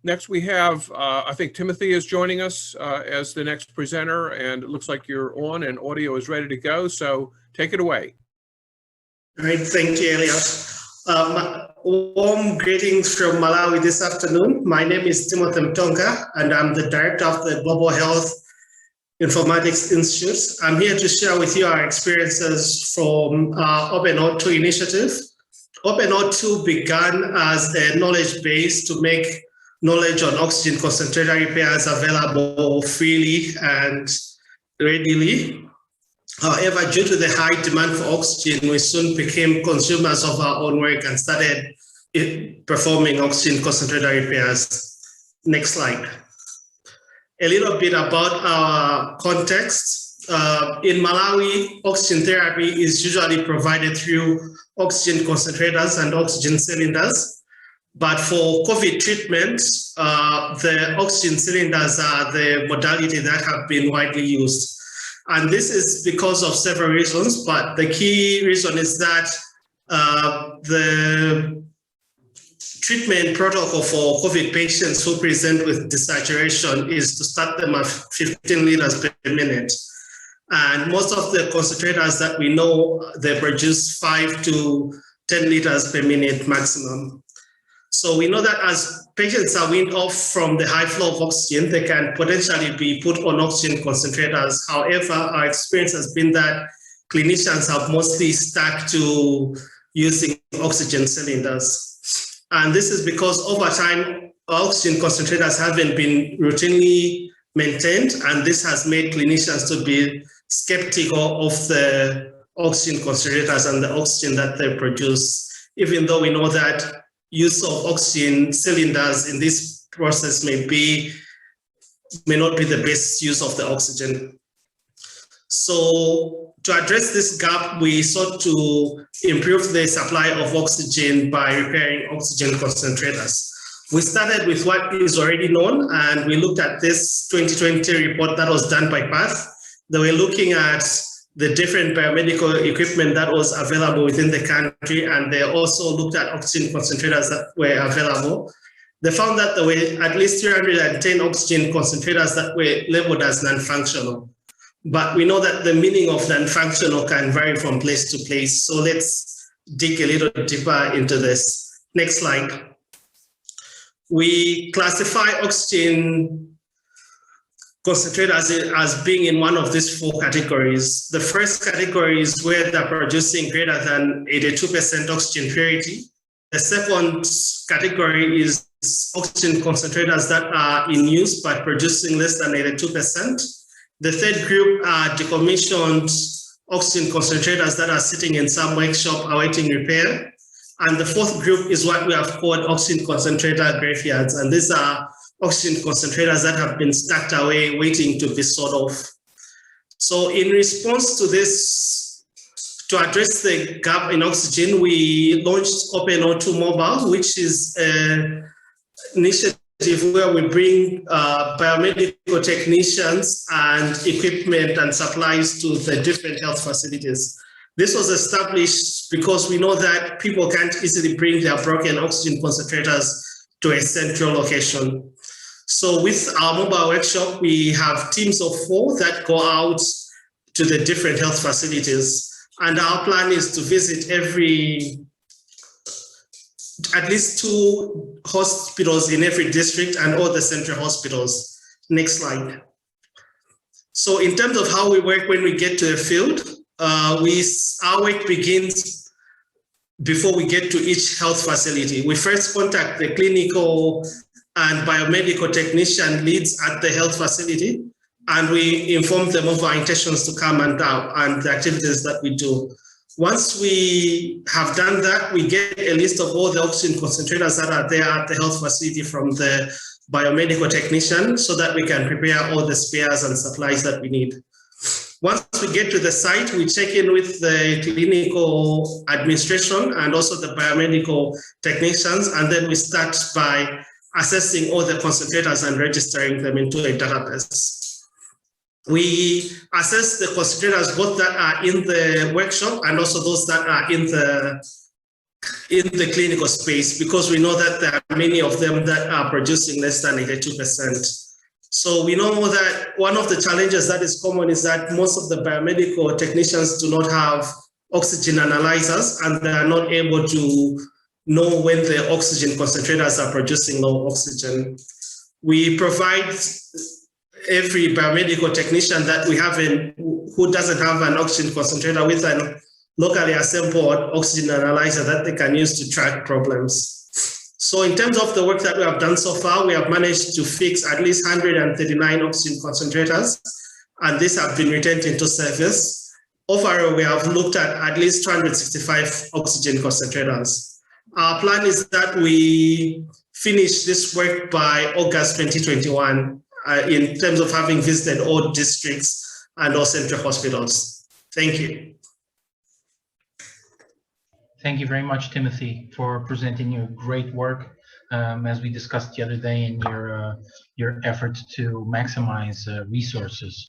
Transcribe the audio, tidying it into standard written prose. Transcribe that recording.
Next, we have, I think Timothy is joining us as the next presenter, and it looks like you're on and audio is ready to go. So take it away. All right, thank you, Elliot. Warm greetings from Malawi this afternoon. My name is Timothy Mtonga, and I'm the director of the Global Health Informatics Institute. I'm here to share with you our experiences from our OpenO2 initiative. OpenO2 began as a knowledge base to make knowledge on oxygen concentrator repairs available freely and readily. However, due to the high demand for oxygen, we soon became consumers of our own work and started performing oxygen concentrator repairs. Next slide. A little bit about our context. In Malawi, oxygen therapy is usually provided through oxygen concentrators and oxygen cylinders. But for COVID treatment, the oxygen cylinders are the modality that have been widely used. And this is because of several reasons, but the key reason is that the treatment protocol for COVID patients who present with desaturation is to start them at 15 liters per minute. And most of the concentrators that we know, they produce 5 to 10 liters per minute maximum. So we know that as patients are weaned off from the high flow of oxygen, they can potentially be put on oxygen concentrators. However, our experience has been that clinicians have mostly stuck to using oxygen cylinders. And this is because over time, oxygen concentrators haven't been routinely maintained, and this has made clinicians to be skeptical of the oxygen concentrators and the oxygen that they produce, even though we know that use of oxygen cylinders in this process may not be the best use of the oxygen. So to address this gap, we sought to improve the supply of oxygen by repairing oxygen concentrators. We started with what is already known, and we looked at this 2020 report that was done by Pt.5. They were looking at the different biomedical equipment that was available within the country, and they also looked at oxygen concentrators that were available. They found that there were at least 310 oxygen concentrators that were labeled as non-functional. But we know that the meaning of non-functional can vary from place to place. So let's dig a little deeper into this. Next slide. We classify oxygen concentrators as being in one of these 4 categories. The first category is where they're producing greater than 82% oxygen purity. The second category is oxygen concentrators that are in use but producing less than 82%. The third group are decommissioned oxygen concentrators that are sitting in some workshop awaiting repair. And the fourth group is what we have called oxygen concentrator graveyards. And these are oxygen concentrators that have been stacked away, waiting to be sold off. So in response to this, to address the gap in oxygen, we launched OpenO2 Mobile, which is an initiative where we bring biomedical technicians and equipment and supplies to the different health facilities. This was established because we know that people can't easily bring their broken oxygen concentrators to a central location. So with our mobile workshop, we have teams of 4 that go out to the different health facilities. And our plan is to visit at least 2 hospitals in every district and all the central hospitals. Next slide. So in terms of how we work when we get to the field, our work begins before we get to each health facility. We first contact the clinical and biomedical technician leads at the health facility, and we inform them of our intentions to come and the activities that we do. Once we have done that, we get a list of all the oxygen concentrators that are there at the health facility from the biomedical technician so that we can prepare all the spares and supplies that we need. Once we get to the site, we check in with the clinical administration and also the biomedical technicians, and then we start by assessing all the concentrators and registering them into a database. We assess the concentrators, both that are in the workshop and also those that are in the in the clinical space, because we know that there are many of them that are producing less than 82%. So we know that one of the challenges that is common is that most of the biomedical technicians do not have oxygen analyzers, and they are not able to know when the oxygen concentrators are producing low oxygen. We provide every biomedical technician that we have who doesn't have an oxygen concentrator with an locally assembled oxygen analyzer that they can use to track problems. So in terms of the work that we have done so far, we have managed to fix at least 139 oxygen concentrators, and these have been returned into service. Overall, we have looked at least 265 oxygen concentrators. Our plan is that we finish this work by August 2021 in terms of having visited all districts and all central hospitals. Thank you. Thank you very much, Timothy, for presenting your great work, as we discussed the other day, in your effort to maximize resources